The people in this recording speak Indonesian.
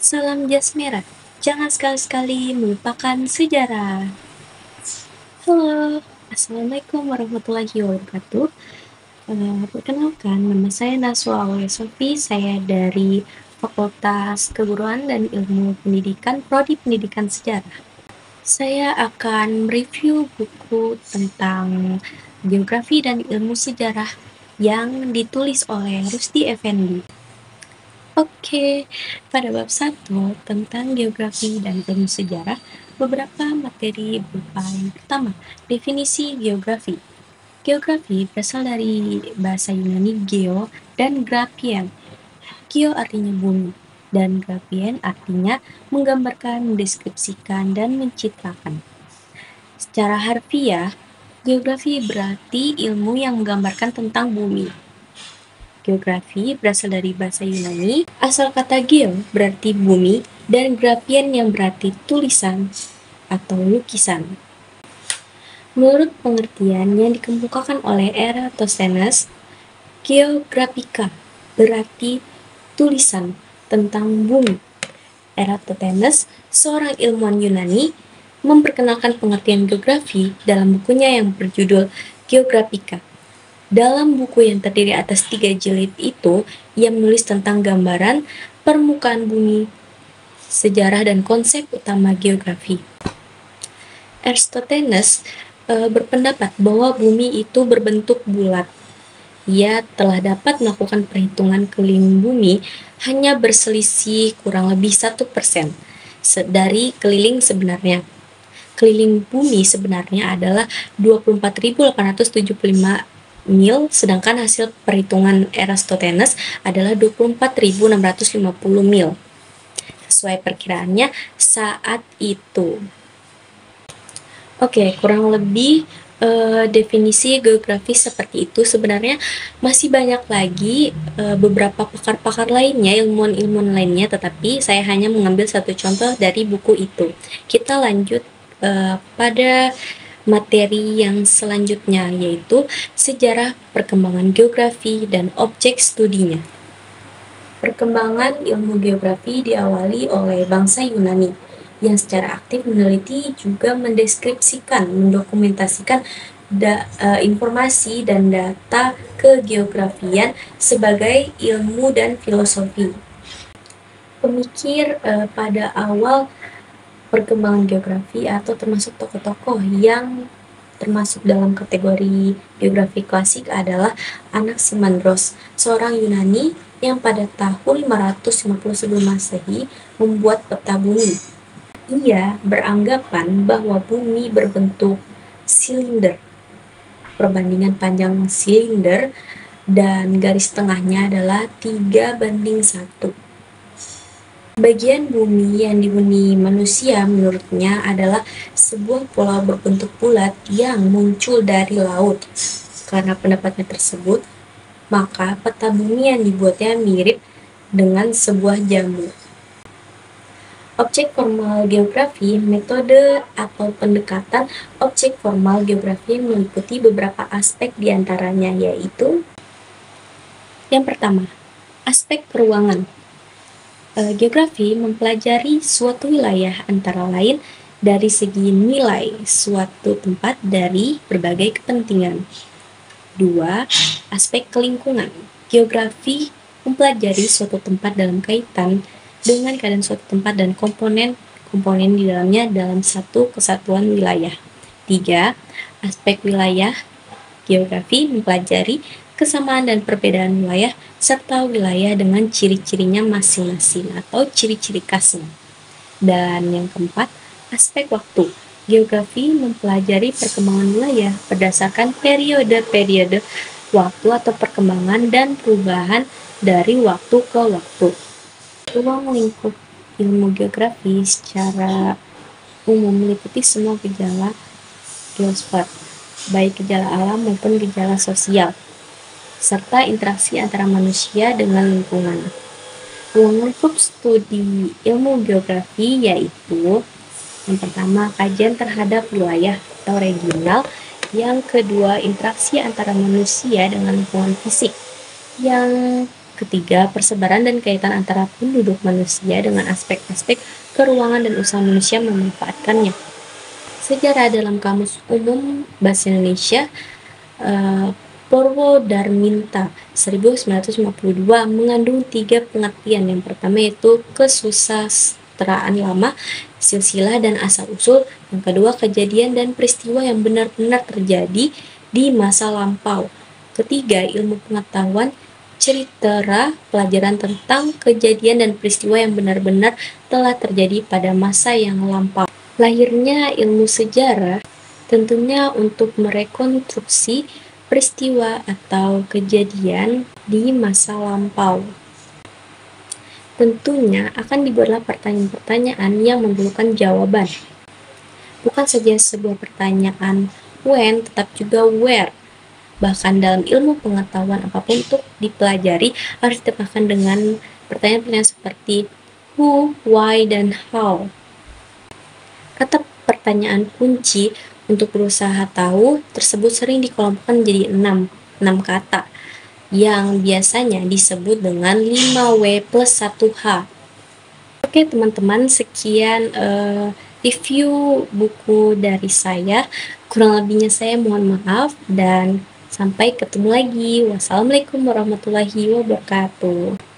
Salam jas merah, jangan sekali-sekali melupakan sejarah. Halo, Assalamualaikum warahmatullahi wabarakatuh. Perkenalkan, nama saya Naswa Aulia Sofi, saya dari Fakultas Keguruan dan Ilmu Pendidikan, Prodi Pendidikan Sejarah. Saya akan mereview buku tentang geografi dan ilmu sejarah yang ditulis oleh Rusdi Effendi. Oke, pada bab 1 tentang geografi dan ilmu sejarah, beberapa materi berupa yang pertama, definisi geografi. Geografi berasal dari bahasa Yunani geo dan grafien. Geo artinya bumi, dan grafien artinya menggambarkan, mendeskripsikan, dan mencitrakan. Secara harfiah, geografi berarti ilmu yang menggambarkan tentang bumi. Geografi berasal dari bahasa Yunani, asal kata geo berarti bumi, dan grafien yang berarti tulisan atau lukisan. Menurut pengertian yang dikemukakan oleh Eratosthenes, geografika berarti tulisan tentang bumi. Eratosthenes, seorang ilmuwan Yunani, memperkenalkan pengertian geografi dalam bukunya yang berjudul Geografika. Dalam buku yang terdiri atas 3 jilid itu, ia menulis tentang gambaran permukaan bumi, sejarah dan konsep utama geografi. Eratosthenes berpendapat bahwa bumi itu berbentuk bulat. Ia telah dapat melakukan perhitungan keliling bumi hanya berselisih kurang lebih 1% dari keliling sebenarnya. Keliling bumi sebenarnya adalah 24.875 mil, sedangkan hasil perhitungan Eratosthenes adalah 24.650 mil, sesuai perkiraannya saat itu. Oke, kurang lebih definisi geografi seperti itu. Sebenarnya masih banyak lagi beberapa pakar-pakar lainnya, ilmuwan-ilmuwan lainnya, tetapi saya hanya mengambil satu contoh dari buku itu. Kita lanjut pada materi yang selanjutnya, yaitu sejarah perkembangan geografi dan objek studinya. Perkembangan ilmu geografi diawali oleh bangsa Yunani yang secara aktif meneliti, juga mendeskripsikan, mendokumentasikan informasi dan data kegeografian sebagai ilmu dan filosofi. Pemikir pada awal perkembangan geografi atau termasuk tokoh-tokoh yang termasuk dalam kategori geografi klasik adalah Anaximandros, seorang Yunani yang pada tahun 550 sebelum Masehi membuat peta bumi. Ia beranggapan bahwa bumi berbentuk silinder. Perbandingan panjang silinder dan garis tengahnya adalah 3:1. Bagian bumi yang dihuni manusia menurutnya adalah sebuah pulau berbentuk bulat yang muncul dari laut. Karena pendapatnya tersebut, maka peta bumi yang dibuatnya mirip dengan sebuah jamur. Objek formal geografi, metode atau pendekatan objek formal geografi meliputi beberapa aspek diantaranya, yaitu yang pertama, aspek peruangan. Geografi mempelajari suatu wilayah antara lain dari segi nilai suatu tempat dari berbagai kepentingan. 2. Aspek kelingkungan. Geografi mempelajari suatu tempat dalam kaitan dengan keadaan suatu tempat dan komponen di dalamnya dalam satu kesatuan wilayah. 3. Aspek wilayah. Geografi mempelajari kesamaan dan perbedaan wilayah serta wilayah dengan ciri-cirinya masing-masing atau ciri-ciri khasnya. Dan yang keempat, aspek waktu. Geografi mempelajari perkembangan wilayah berdasarkan periode-periode waktu atau perkembangan dan perubahan dari waktu ke waktu. Ruang lingkup ilmu geografi secara umum meliputi semua gejala geosfer, baik gejala alam maupun gejala sosial, serta interaksi antara manusia dengan lingkungan. Ruang lingkup studi ilmu geografi yaitu yang pertama, kajian terhadap wilayah atau regional. Yang kedua, interaksi antara manusia dengan lingkungan fisik. Yang Ketiga, persebaran dan kaitan antara penduduk manusia dengan aspek-aspek keruangan dan usaha manusia memanfaatkannya. Sejarah dalam Kamus Umum Bahasa Indonesia, Purwodarminta 1952 mengandung 3 pengertian. Yang pertama yaitu kesusastraan lama, silsilah dan asal-usul. Yang kedua, kejadian dan peristiwa yang benar-benar terjadi di masa lampau. Ketiga, ilmu pengetahuan, cerita, pelajaran tentang kejadian dan peristiwa yang benar-benar telah terjadi pada masa yang lampau. Lahirnya ilmu sejarah tentunya untuk merekonstruksi peristiwa atau kejadian di masa lampau. Tentunya akan dibuatlah pertanyaan-pertanyaan yang memerlukan jawaban. Bukan saja sebuah pertanyaan when, tetap juga where. Bahkan dalam ilmu pengetahuan apapun untuk dipelajari harus ditambahkan dengan pertanyaan-pertanyaan seperti who, why, dan how. Kata pertanyaan kunci untuk berusaha tahu tersebut sering dikelompokkan menjadi 6 kata yang biasanya disebut dengan 5W plus 1H. Oke teman-teman, sekian review buku dari saya. Kurang lebihnya saya mohon maaf dan sampai ketemu lagi. Wassalamualaikum warahmatullahi wabarakatuh.